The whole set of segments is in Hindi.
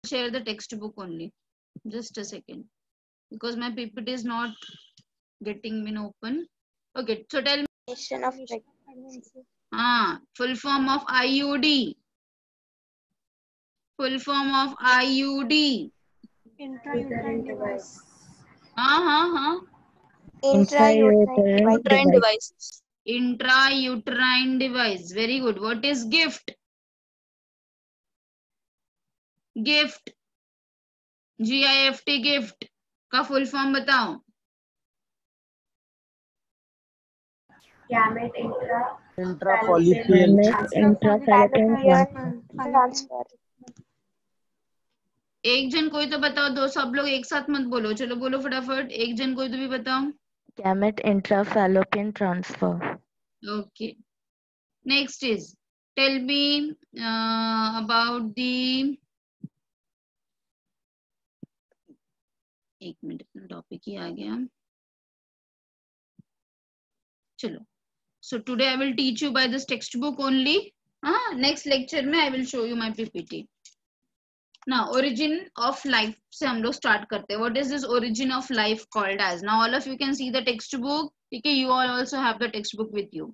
share the textbook only. Just a second, because my PPT is not getting been open. Okay, so tell me. Of pregnancy. Full form of IUD. Full form of IUD. Intrauterine device. Intrauterine device. Intrauterine device. Very good. What is gift? Gift, GIFT gift का फुल फॉर्म बताओ. Gamete intrafallopian transfer. एक जन कोई तो बताओ, दो सब लोग एक साथ मत बोलो. चलो बोलो फटाफट, एक जन कोई तो भी बताओ. Gamete intrafallopian transfer. Okay, next is tell me about the. एक मिनट, अपना टॉपिक ही आ गया. चलो, so today I will teach you by this textbook only. Next lecture में I will show you my PPT. Now, origin of life से हम लोग start करते हैं. What is this origin of life called as? Now, all of you can see the textbook. ठीक है, you all also have the textbook with you.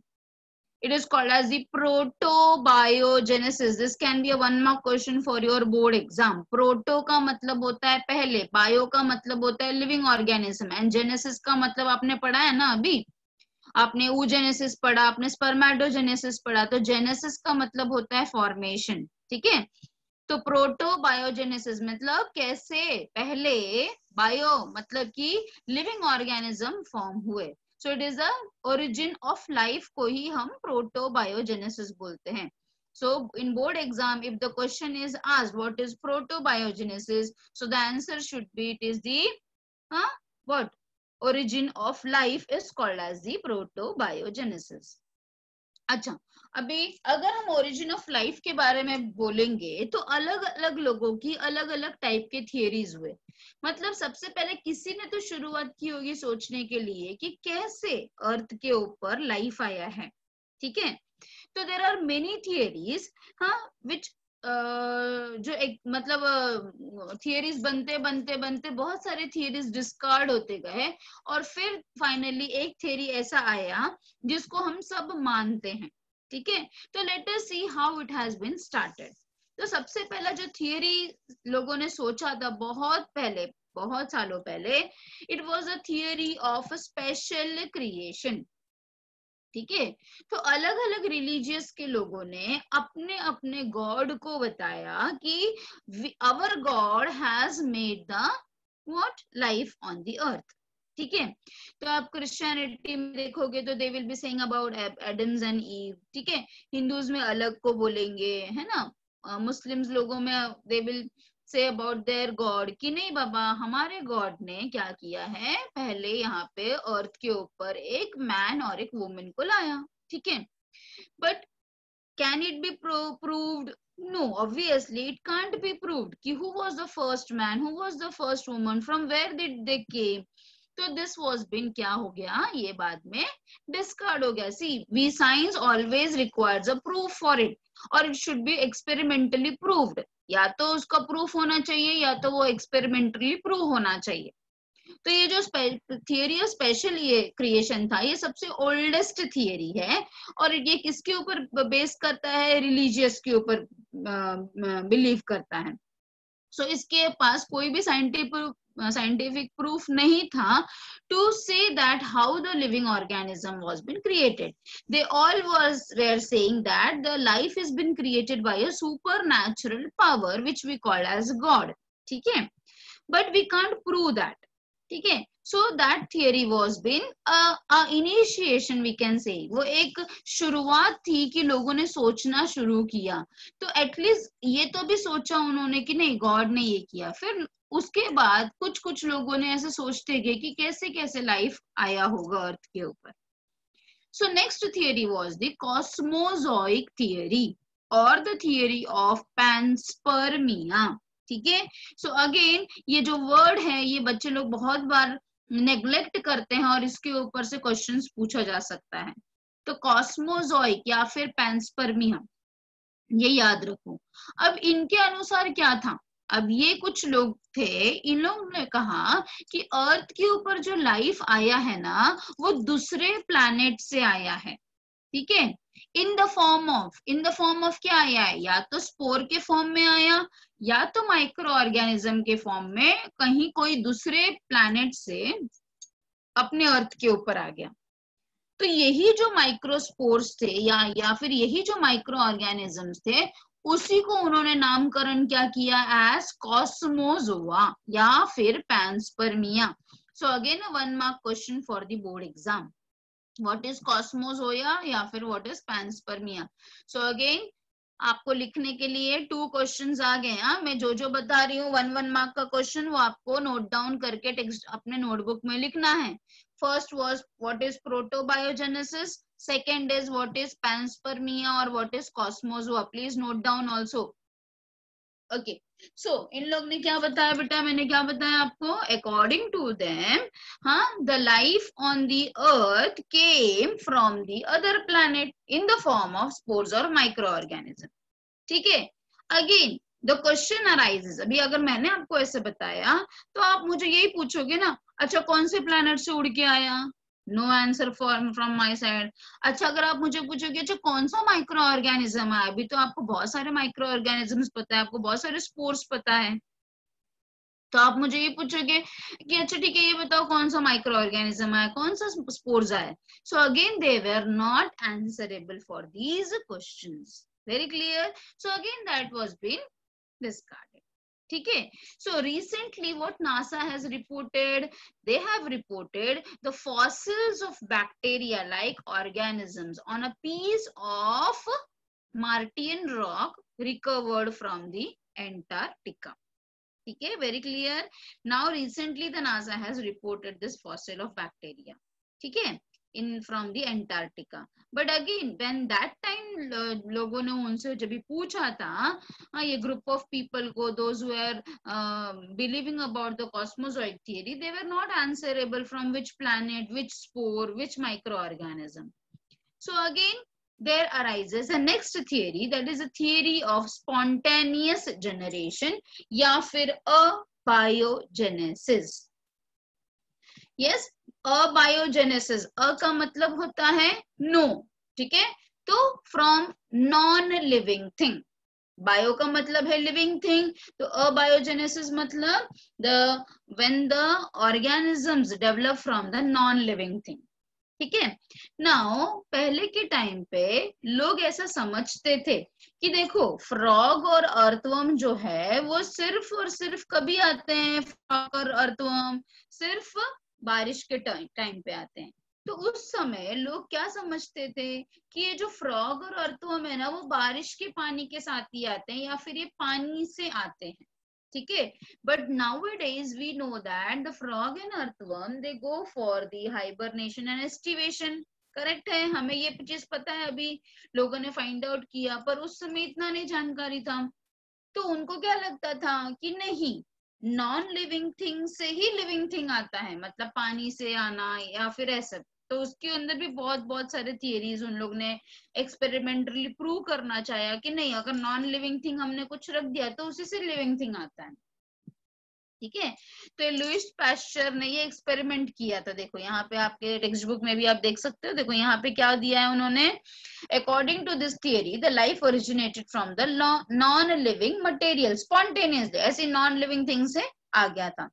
It is called as the protobiogenesis. This can be a 1 mark question for your board exam. Proto का मतलब होता है पहले, bio का मतलब होता है living organism, and genesis का मतलब आपने पढ़ा है ना अभी. आपने oogenesis पढ़ा, आपने spermatogenesis पढ़ा. तो genesis का मतलब होता है formation. ठीक है, तो प्रोटोबायोजेनेसिस मतलब कैसे पहले, बायो मतलब कि लिविंग ऑर्गेनिज्म फॉर्म हुए. So it is the origin of life को ही हम प्रोटोबायोजेनेसिस बोलते हैं. So in board exam if the question is asked what is protobiogenesis, so the answer should be it is the what origin of life is called as the protobiogenesis. अच्छा, अभी अगर हम ओरिजिन ऑफ लाइफ के बारे में बोलेंगे तो अलग अलग लोगों की अलग अलग टाइप के थियरीज हुए. मतलब सबसे पहले किसी ने तो शुरुआत की होगी सोचने के लिए कि कैसे अर्थ के ऊपर लाइफ आया है. ठीक है, तो देयर आर मेनी थियरीज विच जो एक मतलब थियरीज बनते बनते बनते बहुत सारे थियरीज डिस्कार्ड होते गए और फिर फाइनली एक थियरी ऐसा आया जिसको हम सब मानते हैं. ठीक है, तो let us see how it has been started. तो सबसे पहला जो थियरी लोगों ने सोचा था बहुत पहले, बहुत सालों पहले, it was a theory of special creation. ठीक है, तो अलग अलग रिलीजियस के लोगों ने अपने अपने गॉड को बताया कि our God has made the what life on the earth. ठीक है, तो आप क्रिश्चियनिटी में देखोगे तो they will be saying about Adams and Eve. ठीक है, हिंदूज में अलग को बोलेंगे, है ना. मुस्लिम्स लोगों में they will say about their God कि नहीं बाबा, हमारे गॉड ने क्या किया है, पहले यहाँ पे अर्थ के ऊपर एक मैन और एक वुमन को लाया. ठीक है, but can it be proved? No, obviously it can't be proved कि who was the first man, who was the first woman, from where did they came. तो this was been क्या हो गया, ये बाद में discard हो गया. See, we science always requires a proof for it, or it should be experimentally proved. या तो उसका प्रूफ होना चाहिए या तो वो एक्सपेरिमेंटली प्रूव होना चाहिए. तो ये जो थियरी ऑफ स्पेशल ये क्रिएशन था, ये सबसे ओल्डेस्ट थियरी है और ये किसके ऊपर बेस करता है, रिलीजियस के ऊपर बिलीव करता है. सो इसके पास कोई भी साइंटिफिक प्रूफ नहीं था to say that how the living organism was been created. They all were saying that the life has been created by a supernatural power which we call as God. ठीक है, but we can't prove that. ठीक है, so that theory was been a initiation we can say. वो एक शुरुआत थी कि लोगों ने सोचना शुरू किया. तो एटलीस्ट ये तो भी सोचा उन्होंने कि नहीं गॉड ने ये किया. फिर उसके बाद कुछ कुछ लोगों ने ऐसे सोचते गए कि कैसे कैसे लाइफ आया होगा अर्थ के ऊपर. So next theory was the cosmozoic theory or the theory of panspermia. ठीक है, सो अगेन ये जो वर्ड है ये बच्चे लोग बहुत बार नेग्लेक्ट करते हैं और इसके ऊपर से क्वेश्चंस पूछा जा सकता है. तो कॉस्मोजोइक या फिर पैंस्पर्मिया, ये याद रखो. अब इनके अनुसार क्या था, अब ये कुछ लोग थे, इन लोगों ने कहा कि अर्थ के ऊपर जो लाइफ आया है ना वो दूसरे प्लैनेट से आया है, ठीक है। इन द फॉर्म ऑफ क्या आया है, या तो स्पोर के फॉर्म में आया या तो माइक्रो ऑर्गेनिज्म के फॉर्म में, कहीं कोई दूसरे प्लैनेट से अपने अर्थ के ऊपर आ गया। तो यही जो माइक्रोस्पोर्स थे या फिर यही जो माइक्रो ऑर्गेनिजम्स थे, उसी को उन्होंने नामकरण क्या किया, एज कॉस्मोजोआ या फिर panspermia. So again 1 mark question for the board exam, what is cosmozoa या फिर what is panspermia. So again आपको लिखने के लिए 2 क्वेश्चंस आ गए हैं। मैं जो बता रही हूँ 1 मार्क का क्वेश्चन वो आपको नोट डाउन करके टेक्स्ट अपने नोटबुक में लिखना है। First was what is protobiogenesis, second is what is panspermia और what is cosmozoa. Please note down also. Okay, so इन लोग ने क्या बताया बेटा, मैंने क्या बताया आपको, according to them the life on the earth came from the other planet in the form of spores और माइक्रो ऑर्गेनिज्म, ठीक है। अगेन द क्वेश्चन अराइजेस, अभी अगर मैंने आपको ऐसे बताया तो आप मुझे यही पूछोगे ना, अच्छा कौन से प्लैनेट से उड़ के आया, no answer from my side. अच्छा अगर आप मुझे पूछोगे अच्छा कौन सा माइक्रो ऑर्गेनिज्म है, अभी तो आपको बहुत सारे माइक्रो ऑर्गेनिजम्स पता है, आपको बहुत सारे स्पोर्स पता है, तो आप मुझे ये पूछोगे कि अच्छा ठीक है ये बताओ कौन सा माइक्रो ऑर्गेनिज्म है, कौन सा स्पोर्स है। So again they were not answerable for these questions, very clear. So again that was been discarded, ठीक है। So recently what NASA has reported, they have reported the fossils of bacteria like organisms on a piece of Martian rock recovered from the Antarctica, ठीक है, very clear. Now recently the NASA has reported this fossil of bacteria, ठीक है, in from the Antarctica. But again when that time लोगों ने उनसे जब भी पूछा था ये group of people को, those who are believing about the cosmozoid theory, they were not answerable from which planet, which spore, which microorganism. So again there arises a next theory, that is a theory of spontaneous generation या फिर abiogenesis. Yes, अबायोजेनेसिस, अ का मतलब होता है नो, ठीक है, तो from non living thing, bio का मतलब है लिविंग थिंग, तो अबायोजेनेसिस मतलब the when the organisms develop from the non living thing, ठीक है। नाउ पहले के टाइम पे लोग ऐसा समझते थे कि देखो फ्रॉग और अर्थवर्म जो है वो सिर्फ और सिर्फ कभी आते हैं, फ्रॉग और अर्थवर्म सिर्फ बारिश के टाइम पे आते हैं। तो उस समय लोग क्या समझते थे कि ये जो फ्रॉग और अर्थवर्म है ना वो बारिश के पानी के साथ ही आते हैं या फिर ये पानी से आते हैं, ठीक है। But nowadays we know that the frog and earthworm they go for the hibernation and estivation, correct है, हमें ये चीज पता है, अभी लोगों ने फाइंड आउट किया, पर उस समय इतना नहीं जानकारी था। तो उनको क्या लगता था कि नहीं नॉन लिविंग थिंग से ही लिविंग थिंग आता है, मतलब पानी से आना या फिर ऐसा। तो उसके अंदर भी बहुत बहुत सारे थियरीज उन लोग ने एक्सपेरिमेंटली प्रूव करना चाहा कि नहीं अगर नॉन लिविंग थिंग हमने कुछ रख दिया तो उसी से लिविंग थिंग आता है, ठीक है। तो लुईस पास्चर ने ये एक्सपेरिमेंट किया था, देखो यहाँ पे आपके टेक्स्ट बुक में भी आप देख सकते हो, देखो यहाँ पे क्या दिया है उन्होंने, according to this theory the life originated from the non living material spontaneously, ऐसी नॉन लिविंग थिंग से आ गया था।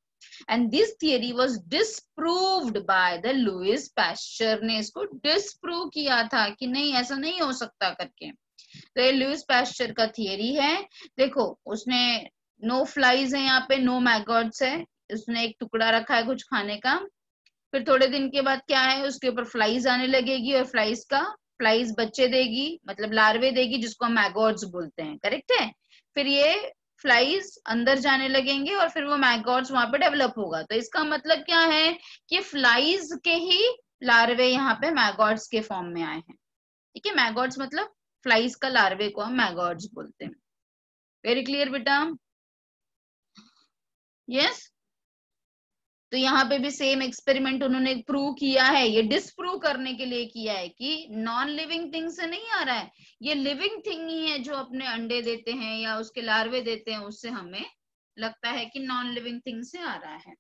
And this theory was disproved by the Louis Pasteur, ने इसको डिस्प्रूव किया था कि नहीं ऐसा नहीं हो सकता करके। तो ये लुईस पास्चर का थियरी है, देखो उसने नो फ्लाइज है यहाँ पे, नो मैगॉट्स है, उसने एक टुकड़ा रखा है कुछ खाने का, फिर थोड़े दिन के बाद क्या है उसके ऊपर फ्लाइज आने लगेगी और फ्लाइज बच्चे देगी, मतलब लार्वे देगी जिसको हम मैगॉट्स बोलते हैं, करेक्ट है। फिर ये फ्लाइज अंदर जाने लगेंगे और फिर वो मैगॉट्स वहां पे डेवलप होगा। तो इसका मतलब क्या है कि फ्लाइज के ही लार्वे यहाँ पे मैगॉट्स के फॉर्म में आए हैं, ठीक है। मैगॉट्स मतलब फ्लाइज का लार्वे को हम मैगॉट्स बोलते हैं, वेरी क्लियर बेटा, यस। तो यहाँ पे भी सेम एक्सपेरिमेंट उन्होंने प्रूव किया है, ये डिसप्रूव करने के लिए किया है कि नॉन लिविंग थिंग से नहीं आ रहा है, ये लिविंग थिंग ही है जो अपने अंडे देते हैं या उसके लार्वे देते हैं, उससे हमें लगता है कि नॉन लिविंग थिंग से आ रहा है।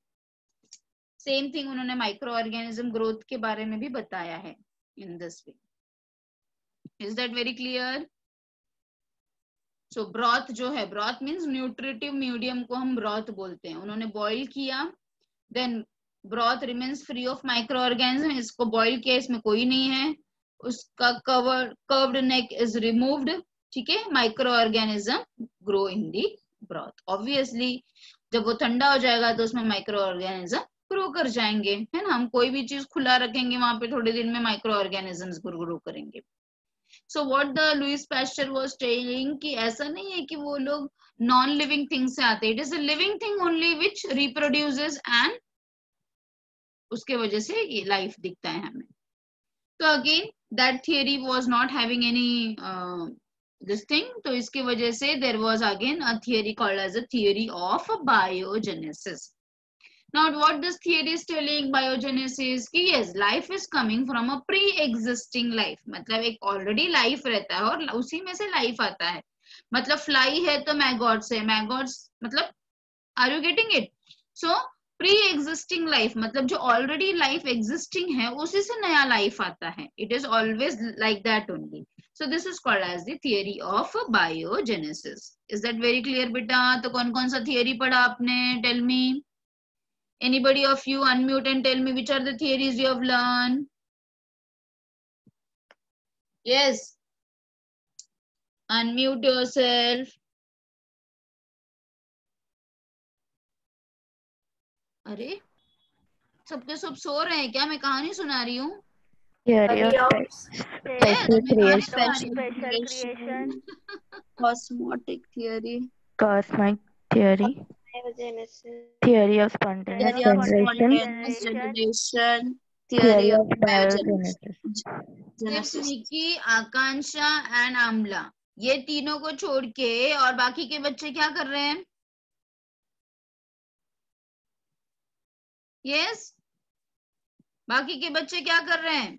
सेम थिंग उन्होंने माइक्रो ऑर्गेनिज्म ग्रोथ के बारे में भी बताया है in this way. Is that very clear? So broth जो है, ब्रॉथ मीन्स न्यूट्रिटिव मीडियम को हम ब्रॉथ बोलते हैं। उन्होंने बॉईल किया, then broth remains free of micro organism. इसको बॉईल किया, इसमें कोई नहीं है, उसका कर्व्ड नेक इज रिमूव्ड, ठीक है, micro organism grow in the broth. Obviously जब वो ठंडा हो जाएगा तो उसमें माइक्रो ऑर्गेनिज्म ग्रो कर जाएंगे, है ना। हम कोई भी चीज खुला रखेंगे वहां पे थोड़े दिन में माइक्रो ऑर्गेनिजम्स ग्रो करेंगे। So what the Louis Pasteur was telling कि ऐसा नहीं है कि वो लोग नॉन लिविंग थिंग से आते, it is a living thing only which reproduces and उसके वजह से ये लाइफ दिखता है हमें। तो again that theory was not having any this thing, तो इसके वजह से there was again a theory called as a theory of biogenesis. Now what this theory is telling biogenesis कि yes life is coming from a pre-existing life, मतलब एक already life रहता है और उसी में से life आता है। मतलब fly है तो maggots है, maggots मतलब are you getting it? So pre-existing life मतलब जो already life existing है उसी से नया life आता है। It is always like that only. So this is called as the theory of biogenesis. Is that very clear बेटा? तो कौन कौन सा theory पढ़ा आपने? Tell me. Anybody of you unmute and tell me which are the theories you have learned? Yes. Unmute yourself. अरे सबके सब सो रहे हैं क्या? मैं कहानी सुना रही हूँ। Theory of special creation. Special creation. Osmotic theory. Cosmic theory. Biogenesis. Theory of spontaneous Theory of generation. spontaneous generation. Theory Theory of of biogenesis. सिर्फ निकी, आकांक्षा एंड आमला, ये तीनों को छोड़ के और बाकी के बच्चे क्या कर रहे हैं? यस, बाकी के बच्चे क्या कर रहे हैं?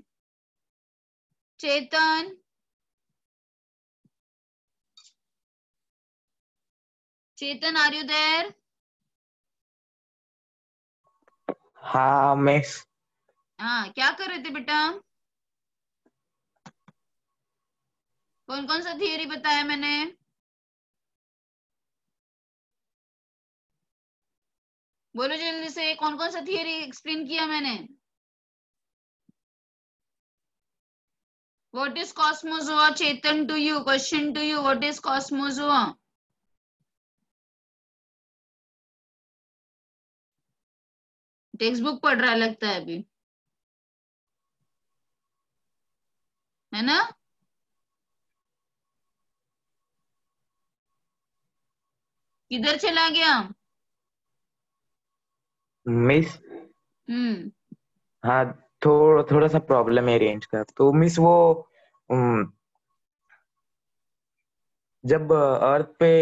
चेतन, चेतन आर यू देयर? हाँ मिस। हाँ, क्या कर रहे थे बेटा? कौन कौन सा थियरी बताया मैंने? बोलो जल्दी से, कौन कौन सा थियरी एक्सप्लेन किया मैंने? What is cosmozoa? Chetan, to you, question to you, what is cosmozoa? Text book पढ़ रहा लगता है अभी, है ना? किधर चला गया मिस? हाँ, थोड़ा सा प्रॉब्लम है रेंज का। तो मिस वो जब अर्थ पे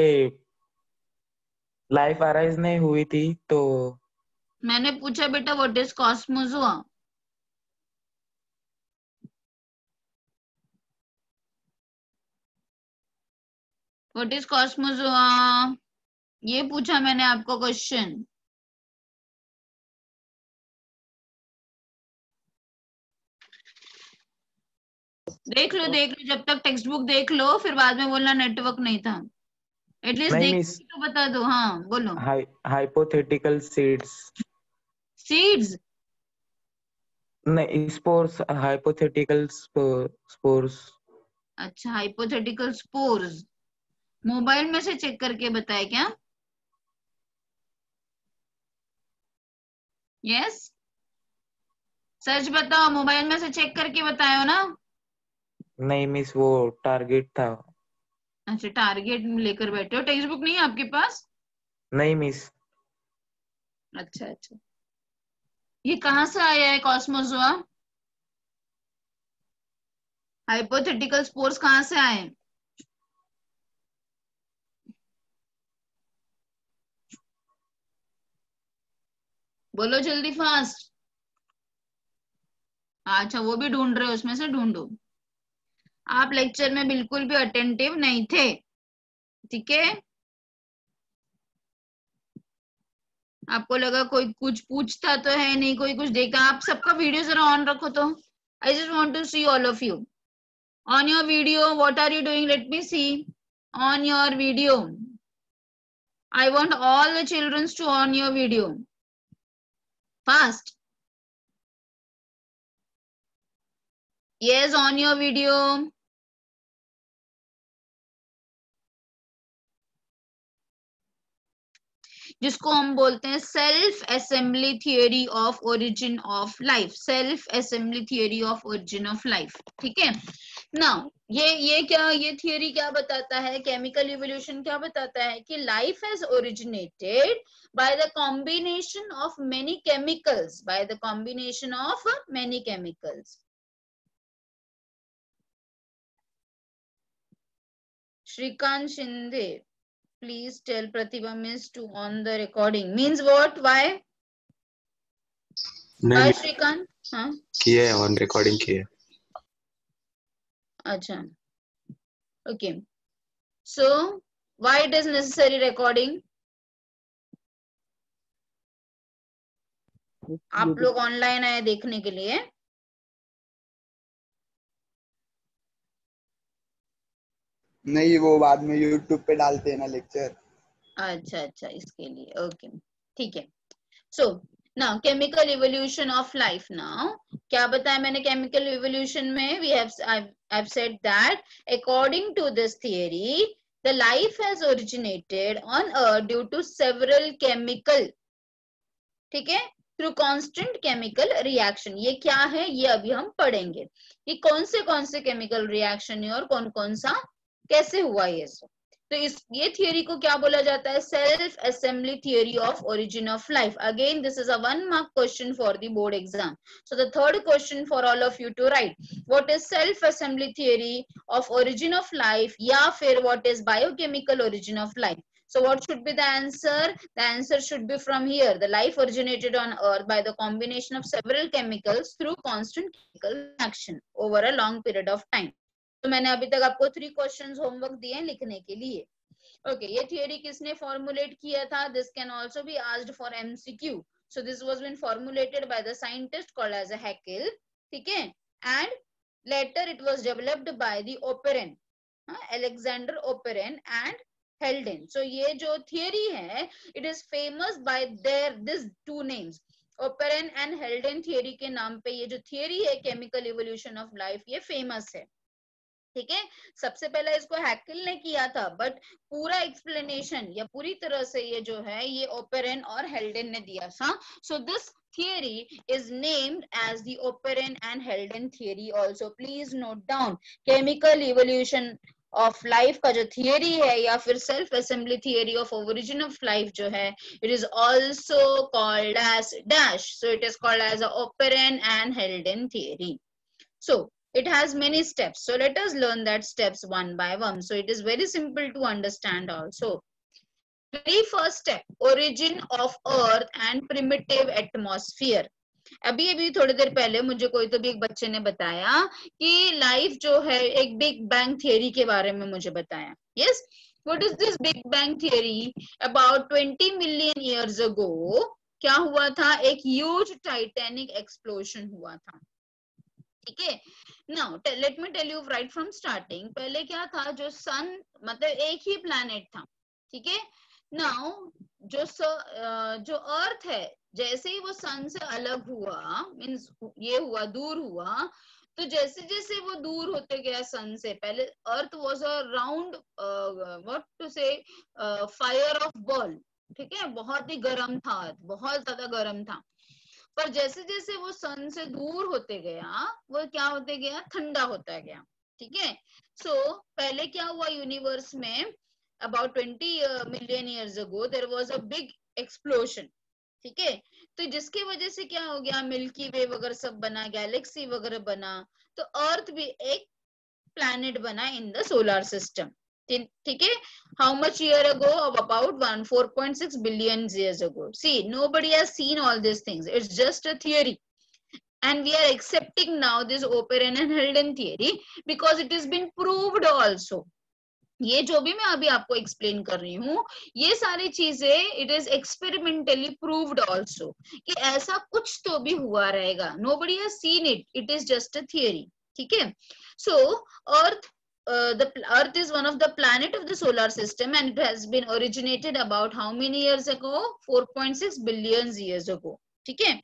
लाइफ अराइज नहीं हुई थी तो मैंने पूछा बेटा व्हाट इज कॉस्मोजोआ? व्हाट इज कॉस्मोजोआ, ये पूछा मैंने आपको क्वेश्चन। देख लो जब तक टेक्स्ट बुक देख लो, फिर बाद में बोलना नेटवर्क नहीं था। एटलीस्ट नहीं देख मिस, तो बता दो। हाँ बोलो। Hypothetical seeds, seeds? नहीं स्पोर्स, हाइपोथेटिकल स्पोर्स। अच्छा, हाइपोथेटिकल स्पोर्स मोबाइल में से चेक करके बताए क्या? यस, सच बताओ, मोबाइल में से चेक करके बताए हो ना? नहीं मिस, वो टारगेट था। अच्छा, टारगेट लेकर बैठे हो, टेक्स्ट बुक नहीं है आपके पास? नहीं मिस। अच्छा अच्छा, ये कहाँ से आया है कॉस्मोजोआ? हाइपोथेटिकल स्पोर्स कहाँ से आए? बोलो जल्दी फास्ट। अच्छा, वो भी ढूंढ रहे हो, उसमें से ढूंढो। आप लेक्चर में बिल्कुल भी अटेंटिव नहीं थे, ठीक है? आपको लगा कोई कुछ पूछता तो है नहीं, कोई कुछ देखा? आप सबका वीडियो जरा ऑन रखो तो। I just want to see all of you on your video. What are you doing? Let me see on your video. I want all the children to on your video fast. Yes, on your video. जिसको हम बोलते हैं self assembly theory of origin of life. Self assembly theory of origin of life. ठीक है. नाउ ये क्या, ये थियोरी क्या बताता है? केमिकल इवोल्यूशन क्या बताता है कि life has originated by the combination of many chemicals. By the combination of many chemicals. Shrikant Shinde, please tell Pratibha Miss to on the recording. Means what? Why? Why Shrikant? हाँ? किया है, ऑन रिकॉर्डिंग किया है. अच्छा. Okay. So why it is necessary recording? आप लोग ऑनलाइन आए देखने के लिए. नहीं, वो बाद में YouTube पे डालते हैं ना लेक्चर. अच्छा अच्छा, इसके लिए. ओके, ठीक है. So now chemical evolution of life. Now क्या बताया मैंने केमिकल इवोल्यूशन में? We have I have said that according to this theory the life has originated on earth due to several chemical. ठीक है, थ्रू कांस्टेंट केमिकल रिएक्शन. ये क्या है ये अभी हम पढ़ेंगे. ये कौन से केमिकल रिएक्शन है और कौन कौन सा कैसे हुआ ये सब. तो ये थियरी को क्या बोला जाता है? Self assembly theory of origin of life. Again this is a 1 mark question for the board exam. So the third question for all of you to write what is self assembly theory of origin of life, या फिर what is biochemical origin of life. So what should be the answer? The answer should be from here. The life originated on earth by the combination of several chemicals through constant chemical reaction over a long period of time. तो मैंने अभी तक आपको 3 क्वेश्चंस होमवर्क दिए हैं लिखने के लिए. ओके, ये थियरी किसने फॉर्मुलेट किया था? This can also be asked for MCQ. So this was been formulated by the scientist called as a Haeckel. ठीक है, and later it was developed by the Oparin, Alexander Oparin and Haldane. सो ये जो थियरी है it is famous by their this 2 names. Oparin and Haldane theory के नाम पे ये जो थियरी है केमिकल इवोल्यूशन ऑफ लाइफ ये फेमस है. ठीक है, सबसे पहले इसको हैकेल ने किया था, बट पूरा एक्सप्लेनेशन या पूरी तरह से ये जो है ये ओपेरन और हेल्डेन ने दिया था. So this theory is named as the Oparin and Haldane theory also. Please note down. Chemical evolution of life का जो theory है या फिर self assembly theory of origin of life जो है, it is also called as dash. So it is called as a Oparin and Haldane theory. So it has many steps. So let us learn that steps one by one. So it is very simple to understand also. Very first step, origin of earth and primitive atmosphere. अभी थोड़ी देर पहले मुझे कोई तो भी एक बच्चे ने बताया कि लाइफ जो है एक बिग बैंग थियरी के बारे में मुझे बताया. Yes, what is this big bang theory? About 20 million years ago क्या हुआ था? एक huge titanic explosion हुआ था. ठीक है, now let me tell you right from starting. पहले क्या था? जो सन मतलब एक ही प्लैनेट था. ठीक है, नाउ जो अर्थ है जैसे ही वो सन से अलग हुआ, मीन्स ये हुआ दूर हुआ, तो जैसे जैसे वो दूर होते गया सन से, पहले earth was a round what to say fire of ball. ठीक है, बहुत ही गर्म था, बहुत ज्यादा गर्म था. पर जैसे जैसे वो सन से दूर होते गया वो क्या होते गया? ठंडा होता गया. ठीक है, सो पहले क्या हुआ यूनिवर्स में? About 20 million years ago there was a big explosion. ठीक है, तो जिसके वजह से क्या हो गया? मिल्की वे वगैरह सब बना, गैलेक्सी वगैरह बना, तो अर्थ भी एक प्लैनेट बना इन द सोलर सिस्टम. ठीक है, how much year ago? Of about 4.6 billion years ago. See, nobody has seen all these things. It's just a theory. And we are accepting now this Oparin and Haldane theory because it has been proved also. ये जो भी मैं अभी आपको एक्सप्लेन कर रही हूँ, ये सारी चीजें it is experimentally proved also कि ऐसा कुछ तो भी हुआ रहेगा. Nobody has seen it, it is just a theory. ठीक है. सो अर्थ the earth is one of the planet of the solar system and it has been originated about how many years ago? 4.6 billion years ago. ठीक है.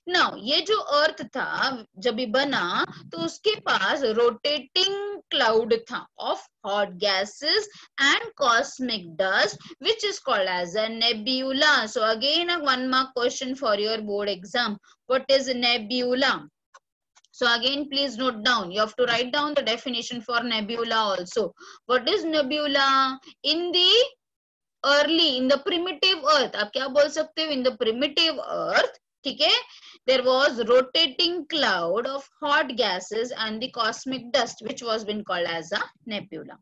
नाउ ये जो अर्थ था जब भी बना तो उसके पास रोटेटिंग क्लाउड था of hot gases and cosmic dust which is called as a nebula. So again a 1 mark question for your board exam. What is nebula? So again, please note down. You have to write down the definition for nebula also. What is nebula? In the primitive earth. आप क्या बोल सकते हो? In the primitive earth, ठीक है, there was rotating cloud of hot gases and the cosmic dust, which was been called as a nebula.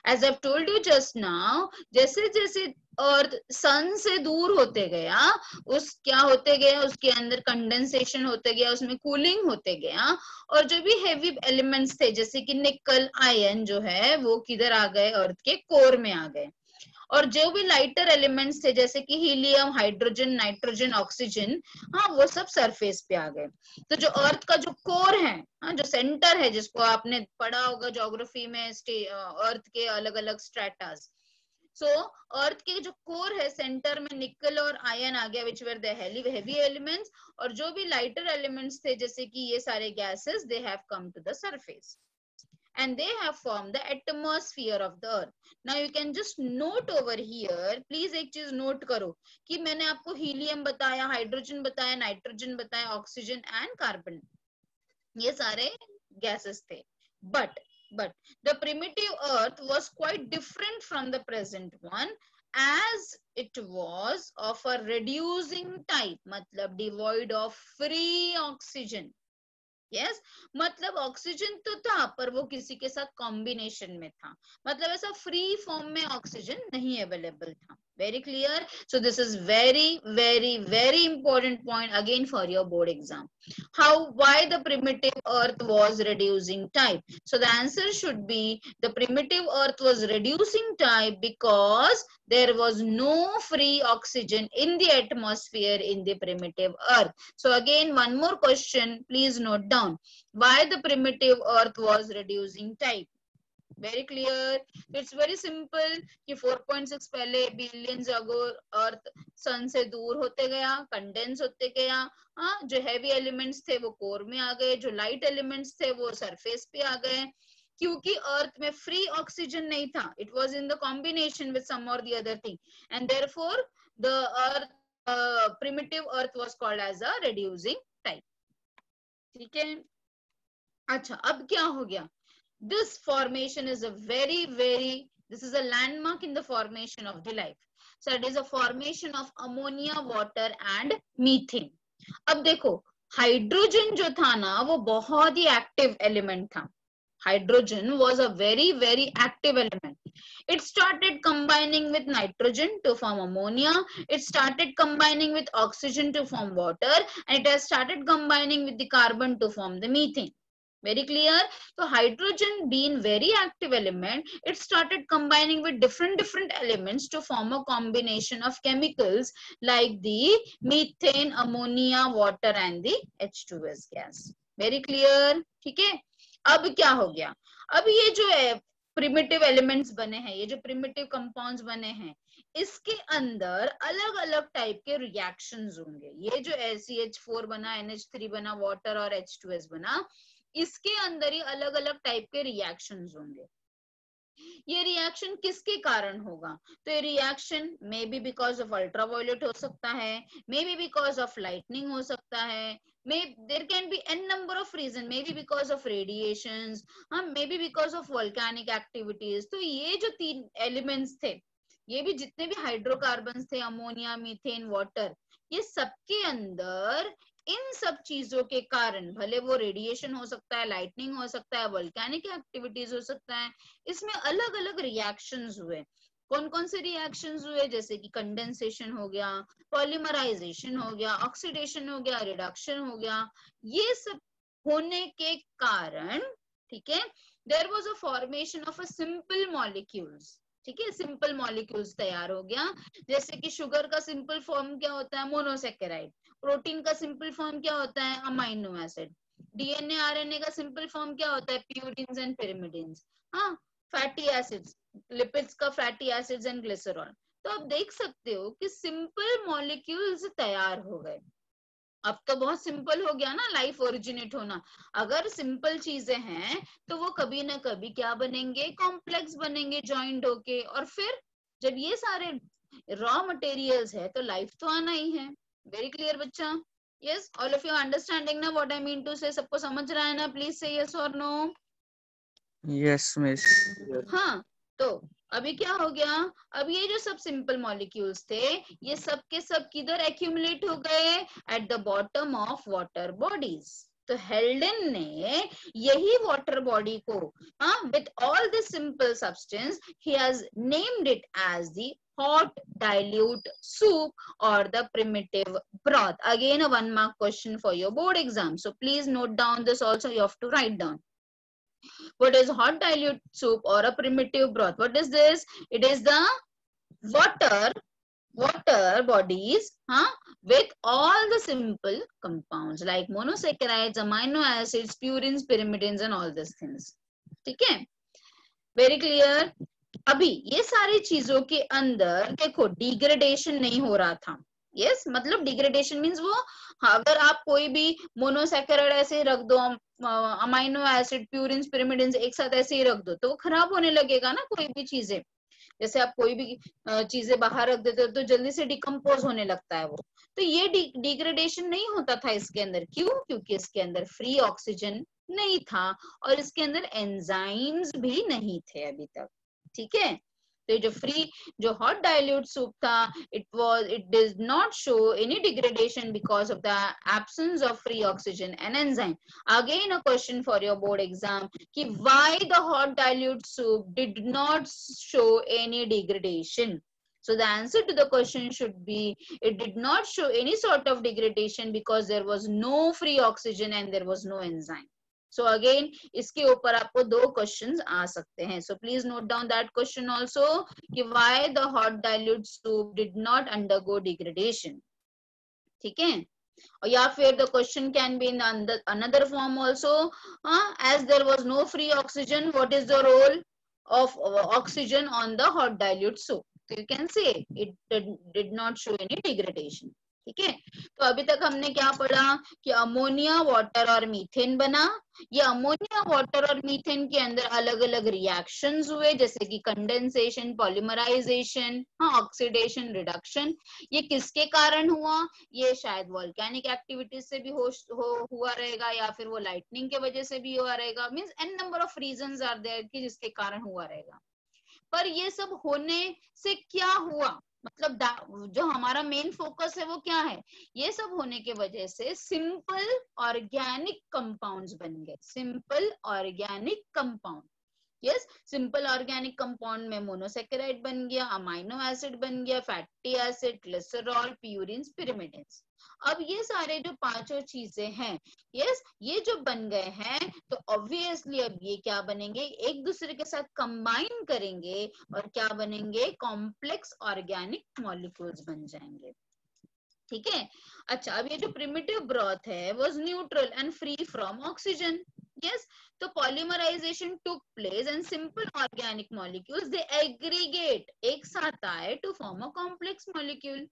As I've told you just now, जैसे जैसे अर्थ सन से दूर होते गया, क्या होते गया, उसके अंदर कंडेंसेशन होते गया, उसमें कूलिंग होते गया, और जो भी हेवी एलिमेंट्स थे जैसे कि निकल, आयन जो है वो किधर आ गए? अर्थ के कोर में आ गए. और जो भी लाइटर एलिमेंट्स थे जैसे कि हीलियम, हाइड्रोजन, नाइट्रोजन, ऑक्सीजन, हाँ वो सब सरफेस पे आ गए. तो जो अर्थ का जो कोर है, हाँ, जो सेंटर है, जिसको आपने पढ़ा होगा ज्योग्राफी में, अर्थ के अलग अलग स्ट्रेटास. सो अर्थ के जो कोर है, सेंटर में निकल और आयन आ गया, विच वर द हेवी एलिमेंट्स, और जो भी लाइटर एलिमेंट्स थे जैसे कि ये सारे gases, they have come to the surface and they have formed the atmosphere of the earth. Now you can just note over here, please एक चीज नोट करो कि मैंने आपको हीलियम बताया, हाइड्रोजन बताया, नाइट्रोजन बताया, ऑक्सीजन एंड कार्बन, ये सारे गैसेस थे. but the primitive earth was quite different from the present one, as it was of a reducing type, मतलब devoid of free oxygen. Yes, मतलब ऑक्सीजन तो था पर वो किसी के साथ कॉम्बिनेशन में था, मतलब ऐसा फ्री फॉर्म में ऑक्सीजन नहीं अवेलेबल था. Very clear. So this is very very very important point again for your board exam. why the primitive earth was reducing type? So the answer should be the primitive earth was reducing type because there was no free oxygen in the atmosphere in the primitive earth. So again, one more question, please note down. Why the primitive earth was reducing type? Very clear. It's very simple कि 4.6 पहले billions ago अर्थ सन से दूर होते गया, कंडेंस होते गया, हाँ, जो हेवी एलिमेंट्स थे वो कोर में आ गए, जो लाइट एलिमेंट्स थे वो सरफेस पे आ गए, क्योंकि अर्थ में फ्री ऑक्सीजन नहीं था. It was in the combination with some और the other thing, and therefore the earth primitive earth was called as a reducing type. ठीक है. अच्छा, अब क्या हो गया? This formation is a this is a landmark in the formation of the life. So it is a formation of ammonia, water and methane. अब देखो, हाइड्रोजन जो था ना वो बहुत ही एक्टिव एलिमेंट था. Hydrogen was a very active element. It started combining with nitrogen to form ammonia. It started combining with oxygen to form water, and it has started combining with the carbon to form the methane. Very clear. So hydrogen being very active element, it started combining with different elements to form a combination of chemicals like the methane, ammonia, water and the H2S gas. Very clear. ठीक है. अब क्या हो गया? अब ये जो है प्रिमिटिव एलिमेंट्स बने हैं, ये जो प्रिमिटिव कंपाउंड्स बने हैं, इसके अंदर अलग अलग टाइप के रिएक्शंस होंगे. ये जो CH4 बना, NH3 बना, वाटर और H2S बना, इसके अंदर ही अलग अलग टाइप के रिएक्शंस होंगे. ये रिएक्शन किसके कारण होगा? तो ये reaction may be because of ultraviolet हो सकता है, may be because of lightning हो सकता है, there can be n number of reasons, maybe because of radiations, maybe because of volcanic activities. तो ये जो 3 एलिमेंट्स थे, ये भी जितने भी हाइड्रोकार्बन्स थे, अमोनिया, मीथेन, वाटर, ये सबके अंदर इन सब चीजों के कारण, भले वो रेडिएशन हो सकता है, लाइटनिंग हो सकता है, वोल्केनिक एक्टिविटीज हो सकता है, इसमें अलग अलग रिएक्शंस हुए. कौन कौन से रिएक्शंस हुए? जैसे कि कंडेंसेशन हो गया, पॉलीमराइजेशन हो गया, ऑक्सीडेशन हो गया, रिडक्शन हो गया. ये सब होने के कारण ठीक है, there was a formation of a simple molecules, ठीक है, सिंपल मॉलिक्यूल्स तैयार हो गया। जैसे कि शुगर का सिंपल फॉर्म क्या होता है, मोनोसेकेराइड। प्रोटीन का सिंपल फॉर्म क्या होता है, अमाइनो एसिड। डीएनए आरएनए का सिंपल फॉर्म क्या होता है, प्यूरिन्स एंड पिरिमिडिन्स। हाँ, फैटी एसिड्स, लिपिड्स का फैटी एसिड्स एंड ग्लिसरॉल। तो आप देख सकते हो कि सिंपल मॉलिक्यूल्स तैयार हो गए। अब तो बहुत सिंपल हो गया ना लाइफ ओरिजिनेट होना। अगर सिंपल चीजें हैं तो वो कभी ना कभी क्या बनेंगे, कॉम्प्लेक्स बनेंगे जॉइंट होके। और फिर जब ये सारे रॉ मटेरियल्स है तो लाइफ तो आना ही है। वेरी क्लियर बच्चा? Yes, all of you understanding ना व्हाट आई मीन टू से? सबको समझ रहा है ना? प्लीज से यस और नो। Yes miss. हाँ, तो अभी क्या हो गया, अब ये जो सब सिंपल मॉलिक्यूल्स थे ये सब के सब किधर एक्यूमुलेट हो गए, at the bottom of water bodies. तो हेल्डन ने यही वाटर बॉडी को with all this simple substance ही has named it as the hot dilute soup or the primitive broth. Again a 1 mark question for your board exam, so please note down this also. You have to write down what is hot dilute soup or a primitive broth. What is this? It is the water bodies with all the simple compounds like monosaccharides, amino acids, purines, pyrimidines and all these things. ठीक है, वेरी क्लियर? अभी ये सारी चीजों के अंदर देखो डिग्रेडेशन नहीं हो रहा था। यस, मतलब डिग्रेडेशन मीन्स वो, अगर आप कोई भी मोनोसैकेराइड ऐसे रख दो, अमाइनो एसिड, प्यूरिन्स, पिरिमिडिन्स एक साथ ऐसे ही रख दो तो वो खराब होने लगेगा ना। कोई भी चीजें, जैसे आप कोई भी चीजें बाहर रख देते हो तो जल्दी से डिकम्पोज होने लगता है वो। तो ये डिग्रेडेशन नहीं होता था इसके अंदर। क्यों? क्योंकि इसके अंदर फ्री ऑक्सीजन नहीं था और इसके अंदर एंजाइम्स भी नहीं थे अभी तक। ठीक है, तो जो हॉट डाइल्यूट सूप था, it does not show any degradation because of the absence of free oxygen and enzyme. Again a question for your board exam कि why the hot dilute soup did not show any degradation. So the answer to the question should be it did not show any sort of degradation because there was no free oxygen and there was no enzyme. So again इसके ऊपर आपको 2 questions आ सकते हैं. So please note down that question also कि why the hot dilute soup did not undergo degradation. ठीक है, और या फिर the question can be in another form also. As there was no free oxygen, what is the role of oxygen on the hot dilute soup? So you can say it did not show any degradation. ठीक है, तो अभी तक हमने क्या पढ़ा कि अमोनिया, वाटर और मीथेन बना। ये अमोनिया, वाटर और मीथेन के अंदर अलग अलग रिएक्शंस हुए, जैसे कि कंडेंसेशन, पॉलीमराइजेशन, ऑक्सीडेशन, रिडक्शन। ये किसके कारण हुआ? ये शायद वोल्केनिक एक्टिविटीज से भी हुआ रहेगा या फिर वो लाइटनिंग के वजह से भी हुआ रहेगा। Means an number of reasons are there कि जिसके कारण हुआ रहेगा। पर ये सब होने से क्या हुआ, मतलब जो हमारा मेन फोकस है वो क्या है? ये सब होने के वजह से सिंपल ऑर्गेनिक कंपाउंड्स बन गए। Simple organic compound, yes, simple organic compound में मोनोसेकेराइड बन गया, अमाइनो एसिड बन गया, fatty acid, glycerol, purines, pyrimidines. अब ये सारे जो 5 चीजें हैं, यस, ये जो बन गए हैं तो ऑब्वियसली अब ये क्या बनेंगे, एक दूसरे के साथ कंबाइन करेंगे और क्या बनेंगे, कॉम्प्लेक्स ऑर्गेनिक मॉलिक्यूल्स बन जाएंगे। ठीक है, अच्छा, अब ये जो प्रिमिटिव ब्रॉथ है was neutral and free from oxygen. Yes, तो polymerisation took place and simple organic molecules they aggregate, एक साथ आए to form a complex molecule.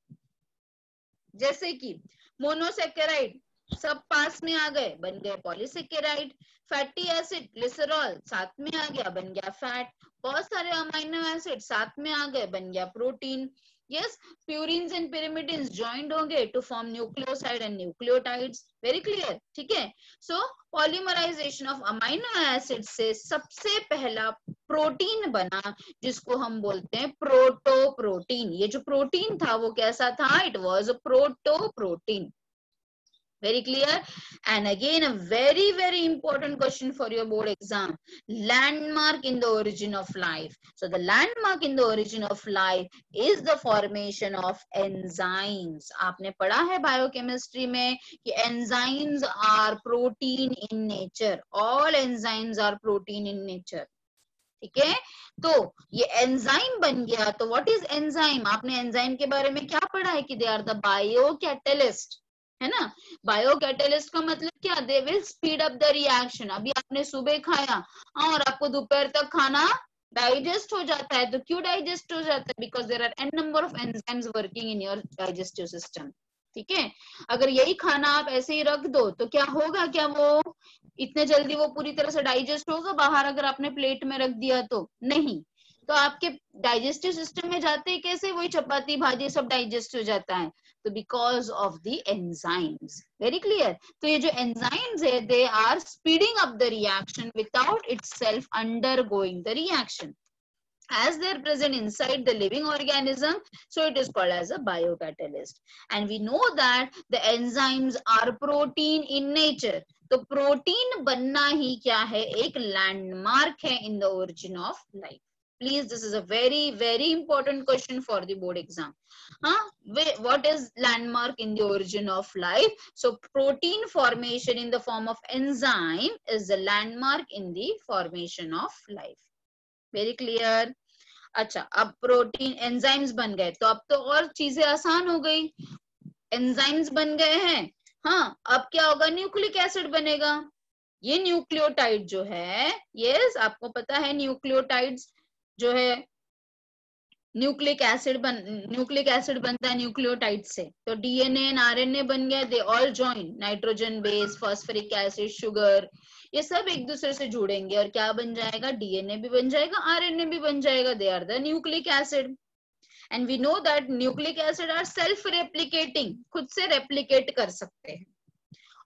जैसे कि मोनोसेकेराइड सब पास में आ गए, बन गए पॉलीसेकेराइड। फैटी एसिड, ग्लिसरॉल साथ में आ गया, बन गया फैट। बहुत सारे अमाइनो एसिड साथ में आ गए, बन गया protein. Yes, purines and pyrimidines joined होंगे to form nucleoside and nucleotides. Very clear? ठीक है, so polymerisation of amino acid से सबसे पहला प्रोटीन बना जिसको हम बोलते हैं प्रोटोप्रोटीन। ये जो प्रोटीन था वो कैसा था? It was a protoprotein. Very clear? And again, a very, very important question for your board exam. Landmark in the origin of life. So the landmark in the origin of life is the formation of enzymes. आपने पढ़ा है biochemistry में कि enzymes are protein in nature. All enzymes are protein in nature. ठीक है, तो ये एंजाइम बन गया. तो व्हाट इज एंजाइम? आपने एंजाइम के बारे में क्या पढ़ा है कि they are the biocatalyst, है ना. बायो कैटलिस्ट का मतलब क्या? They will speed up the reaction. अभी आपने सुबह खाया और आपको दोपहर तक खाना डाइजेस्ट हो जाता है. तो क्यों डाइजेस्ट हो जाता है? Because there are an number of enzymes working in your digestive system. ठीक है, अगर यही खाना आप ऐसे ही रख दो तो क्या होगा? क्या वो इतने जल्दी वो पूरी तरह से डाइजेस्ट होगा बाहर अगर आपने प्लेट में रख दिया? तो नहीं. तो आपके डाइजेस्टिव सिस्टम में जाते ही कैसे? वही चपाती भाजी सब डाइजेस्ट हो जाता है. तो because of the enzymes. Very clear? तो ये जो एंजाइम्स है they are speeding up the reaction without itself undergoing the reaction. As they are present inside the living organism, so it is called as a biocatalyst. And we know that the enzymes are protein in nature. तो प्रोटीन बनना ही क्या है? एक लैंडमार्क है in the origin of life. Please, this is a very, very important question for the board exam. What is landmark in the origin of life? So protein formation in the form of enzyme is the landmark in the formation of life. Very clear? अच्छा, अब प्रोटीन एंजाइम्स बन गए तो अब तो और चीजें आसान हो गई. एंजाइम्स बन गए हैं. हाँ, अब क्या होगा? न्यूक्लिक एसिड बनेगा. ये न्यूक्लियोटाइड जो है, यस आपको पता है न्यूक्लियोटाइड्स जो है न्यूक्लिक एसिड बनता है न्यूक्लियोटाइड से. तो डीएनए एंड आरएनए बन गया. They all join. Nitrogen base, phosphoric acid, sugar, ये सब एक दूसरे से जुड़ेंगे और क्या बन जाएगा? डीएनए भी बन जाएगा, आरएनए भी बन जाएगा. They are the nucleic acid. And we know that nucleic acid are self replicating. खुद से रेप्लिकेट कर सकते हैं.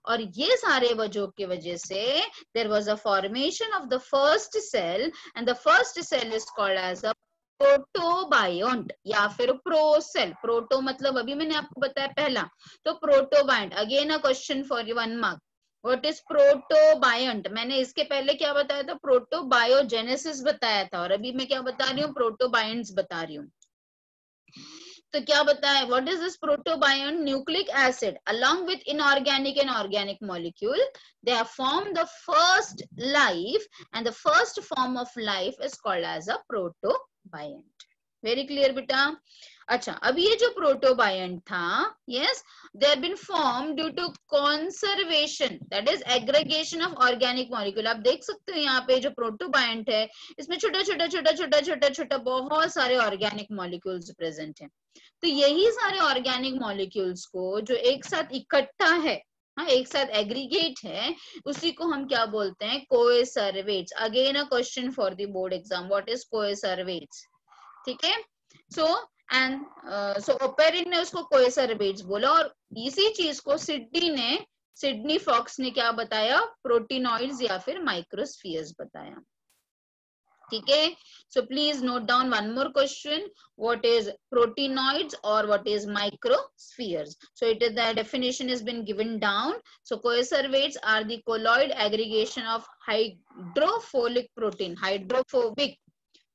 और ये सारे वजहों की वजह से there was a formation of the first cell and the first cell is called as a protobiont या फिर प्रोसेल. प्रोटो मतलब अभी मैंने आपको बताया पहला. तो protobiont. Again a question for 1 mark. What is protobiont? मैंने इसके पहले क्या बताया था? प्रोटोबायोजेनेसिस बताया था. और अभी मैं क्या बता रही हूँ? प्रोटोबायोंट्स बता रही हूँ. तो क्या बताया? What is this protobiont? Nucleic acid along with inorganic and organic molecule, they have formed the first life, and the first form of life is called as a protobiont. Very clear बेटा? अच्छा, अब ये जो प्रोटोबायोंट था, yes, they have been formed due to conservation, that is aggregation of organic molecule. आप देख सकते हो यहाँ पे जो प्रोटोबायोंट है इसमें छोटा छोटा बहुत सारे ऑर्गेनिक मॉलिक्यूल्स प्रेजेंट हैं. तो यही सारे ऑर्गेनिक मॉलिक्यूल्स को जो एक साथ इकट्ठा है, हाँ, एक साथ एग्रीगेट है, उसी को हम क्या बोलते हैं? Coacervates. Again a question for the board exam. What is coacervates? ठीक है. सो ओपेरिन ने उसको कोएसरवेट्स बोला और इसी चीज को सिडनी फॉक्स ने क्या बताया? प्रोटीनॉइड्स या फिर माइक्रोस्फीयर्स बताया. ठीक है. So please note down one more question. What is proteinoids और what is microspheres? So it is the definition is been given down. So coacervates are the colloid aggregation of hydrophilic protein. Hydrophobic,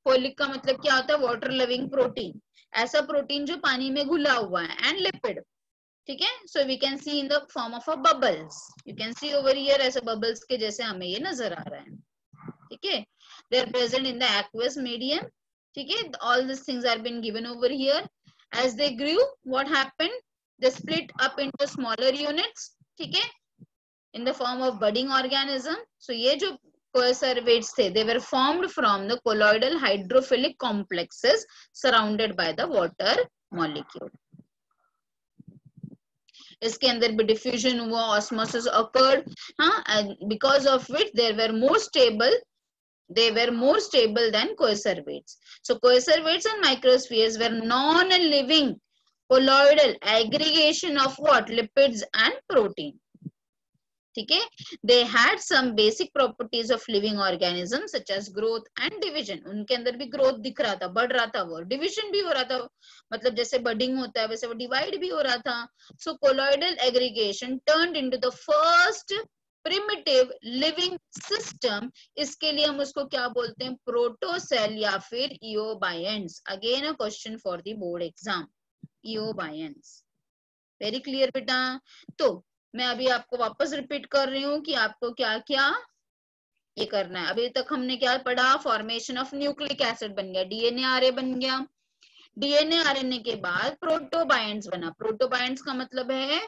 philic का मतलब क्या होता है? Water loving protein. ऐसा प्रोटीन जो पानी में घुला हुआ है. And lipid. ठीक है. So we can see in the form of a bubbles. You can see over here ऐसे बबल्स के जैसे हमें ये नजर आ रहा है. ठीक है. They are present in the aqueous medium. ठीक है. All these things are been given over here. As they grew, what happened? They split up into smaller units. ठीक है. In the form of budding organism. So ये जो coeservates थे, they were formed from the colloidal hydrophilic complexes surrounded by the water molecule. इसके अंदर भी डिफ्यूजन हुआ, ऑस्मोसिस occurred, हाँ, and because of which they were more stable than coeservates. So coeservates and microspheres were non-living colloidal aggregation of what? Lipids and protein. ठीक है. They had some basic properties of living organism such as growth and division. उनके अंदर भी ग्रोथ दिख रहा था, बढ़ रहा था वो, डिविजन भी हो रहा था, मतलब जैसे बडिंग होता है वैसे वो डिवाइड भी हो रहा था. So colloidal aggregation turned into the first primitive living system. इसके लिए हम उसको क्या बोलते हैं, प्रोटोसेल या फिर eobionts. Again a question for the board exam, eobionts. Very clear बेटा. तो मैं अभी आपको वापस रिपीट कर रही हूँ कि आपको क्या क्या ये करना है. अभी तक हमने क्या पढ़ा, फॉर्मेशन ऑफ न्यूक्लिक एसिड बन गया, डीएनए आरए बन गया. डीएनए आरएनए के बाद प्रोटोबायंट्स बना. प्रोटोबायंट्स का मतलब है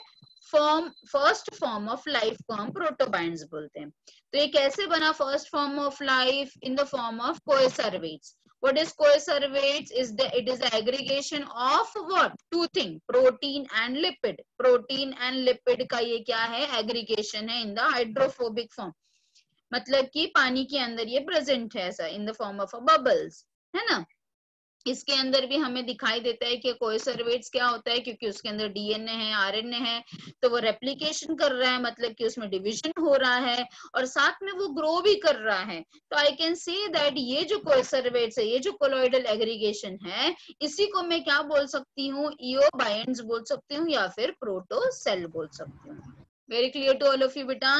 फर्स्ट फॉर्म ऑफ लाइफ को हम प्रोटोबायंट्स बोलते हैं. तो ये कैसे बना first form of life, in the form of coacervates. What is coacervates? It is the aggregation of what? Two things, protein and lipid. Protein and lipid का ये क्या है, aggregation है in the hydrophobic form. मतलब कि पानी के अंदर ये प्रेजेंट है ऐसा in the form of a bubbles, है ना. इसके अंदर भी हमें दिखाई देता है कि कोएसरवेट्स क्या होता है, क्योंकि उसके अंदर डीएनए है, आरएनए है, तो वो रेप्लिकेशन कर रहा है, मतलब कि उसमें डिवीजन हो रहा है और साथ में वो ग्रो भी कर रहा है. तो आई कैन से दैट ये जो कोएसरवेट्स है, ये जो कोलॉइडल एग्रीगेशन है, इसी को मैं क्या बोल सकती हूँ, इओबायंट्स बोल सकती हूँ या फिर प्रोटोसेल बोल सकती हूँ. Very clear to all of you बेटा.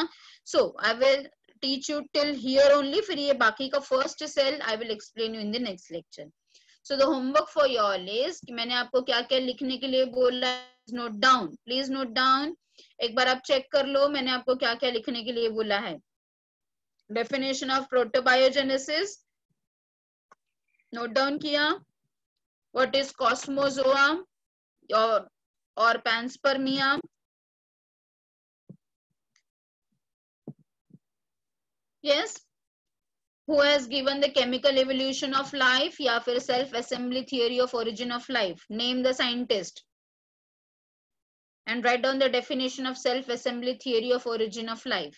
So I will teach you till here only, फिर ये बाकी का first cell I will explain you in the next lecture. So the homework for you all is कि मैंने आपको क्या क्या लिखने के लिए बोला है, note down, please note down. एक बार आप चेक कर लो मैंने आपको क्या क्या लिखने के लिए बोला है. डेफिनेशन ऑफ प्रोटोबायोजेनेसिस नोट डाउन किया. व्हाट इज कॉस्मोजोआ और पैंस्पर्मिया. Yes. Who has given the chemical evolution of life या फिर self assembly theory of origin of life. Name the scientist and write down the definition of self assembly theory of origin of life.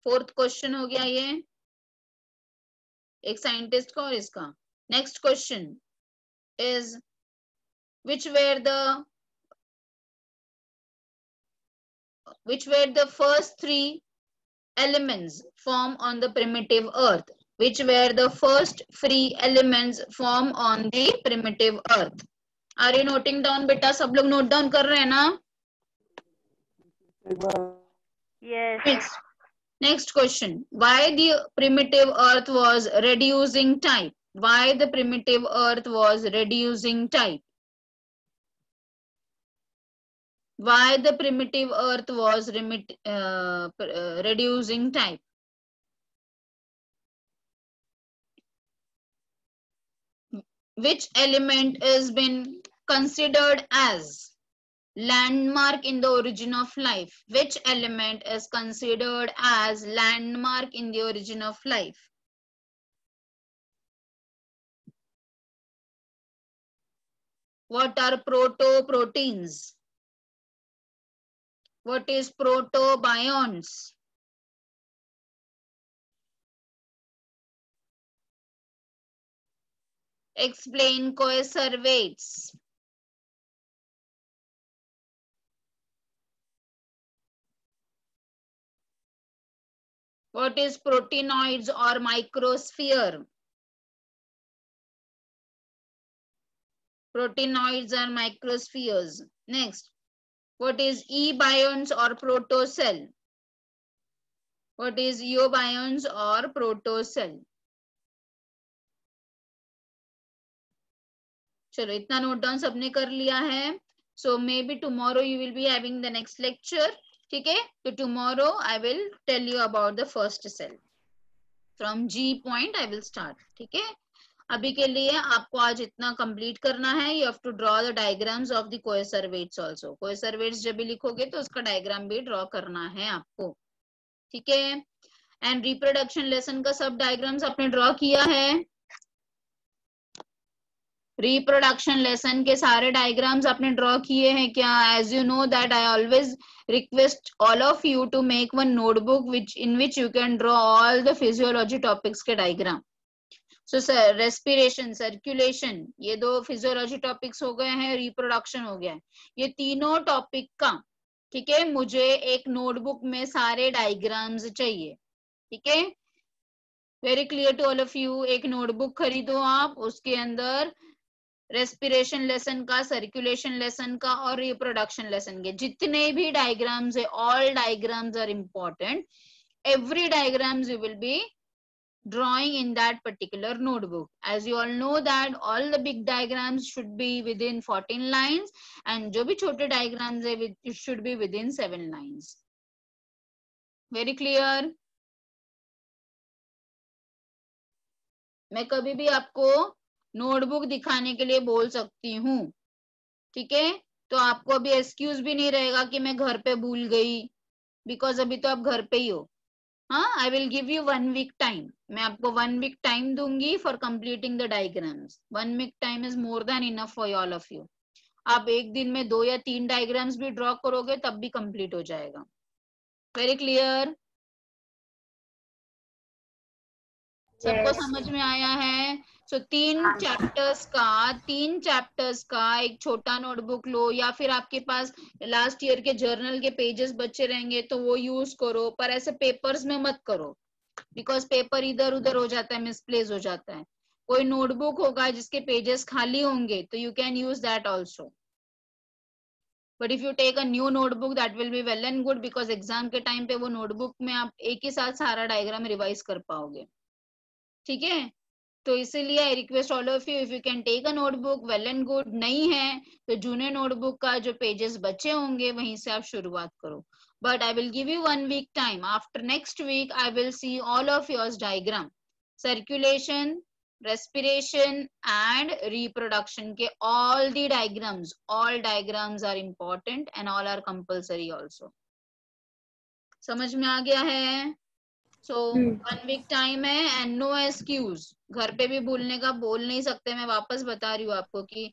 Fourth question हो गया ये, एक साइंटिस्ट का और इसका. Next question is which were the first three elements formed on the primitive earth. Which were the first three elements formed on the primitive earth? Are you noting down बेटा, सब लोग नोट डाउन कर रहे हैं ना? Yes. Next question. Why the primitive earth was reducing type? Why the primitive earth was reducing type? Why the primitive earth was reducing type? Which element has been considered as landmark in the origin of life? Which element is considered as landmark in the origin of life? What are proto-proteins? What is protobionts? Explain coacervates. What is proteinoids or microsphere? Proteinoids are microspheres. Next, what is eubionts or protocell? What is eubionts or protocell? चलो इतना नोट डाउन सबने कर लिया है. So maybe tomorrow you will be having the next lecture. ठीक है, तो tomorrow I will tell you about the first cell. From G point I will start. ठीक है, अभी के लिए आपको आज इतना कंप्लीट करना है. You have to draw the diagrams of the coacervates also. coacervates जब भी लिखोगे तो उसका डायग्राम भी ड्रॉ करना है आपको. ठीक है, एंड रिप्रोडक्शन लेसन का सब डायग्राम्स आपने ड्रॉ किया है. रिप्रोडक्शन लेसन के सारे डायग्राम्स आपने ड्रॉ किए हैं क्या? As you know that I always request all of you to make one notebook in which you can draw all the physiology topics के diagram. So sir respiration, circulation, ये दो फिजियोलॉजी टॉपिक्स हो गए हैं, रिप्रोडक्शन हो गया है. ये तीनों टॉपिक का ठीक है, मुझे एक नोटबुक में सारे डायग्राम्स चाहिए, ठीक है, very clear to all of you. एक नोटबुक खरीदो आप, उसके अंदर रेस्पिरेशन लेसन का, सर्कुलेशन लेसन का और रिप्रोडक्शन लेसन के जितने भी डायग्राम्स है, all diagrams are important, every diagrams you will be drawing in that particular notebook. As you all know that all the big diagrams should be within 14 lines and जो भी छोटे diagrams है it should be within 7 lines. Very clear? मैं कभी भी आपको नोटबुक दिखाने के लिए बोल सकती हूँ, ठीक है, तो आपको अभी एक्सक्यूज भी नहीं रहेगा कि मैं घर पे भूल गई, बिकॉज अभी तो आप घर पे ही हो। हाँ, I will give you 1 week time, मैं आपको 1 वीक टाइम दूंगी for completing the diagrams. 1 week time is more than enough for all of you. आप एक दिन में 2 या 3 डायग्राम्स भी ड्रॉ करोगे तब भी कंप्लीट हो जाएगा। Very clear? सबको समझ में आया है? सो 3 चैप्टर्स का एक छोटा नोटबुक लो, या फिर आपके पास लास्ट ईयर के जर्नल के पेजेस बचे रहेंगे तो वो यूज करो, पर ऐसे पेपर्स में मत करो, बिकॉज पेपर इधर उधर हो जाता है, मिसप्लेस हो जाता है। कोई नोटबुक होगा जिसके पेजेस खाली होंगे तो you can use that also, but if you take a new notebook that will be well and good, because exam के टाइम पे वो नोटबुक में आप एक ही साथ सारा डायग्राम रिवाइज कर पाओगे, ठीक है। तो इसीलिए I request all of you, if you can take a notebook well and good, नहीं है तो जूनियर नोटबुक का जो पेजेस बचे होंगे वहीं से आप शुरुआत करो। But I will give you 1 week time, after next week I will see all of yours diagram, circulation, respiration and reproduction के all the diagrams are important and all are compulsory also. समझ में आ गया है? So 1 वीक टाइम है and no excuse, घर पे भी भूलने का बोल नहीं सकते। मैं वापस बता रही हूँ आपको कि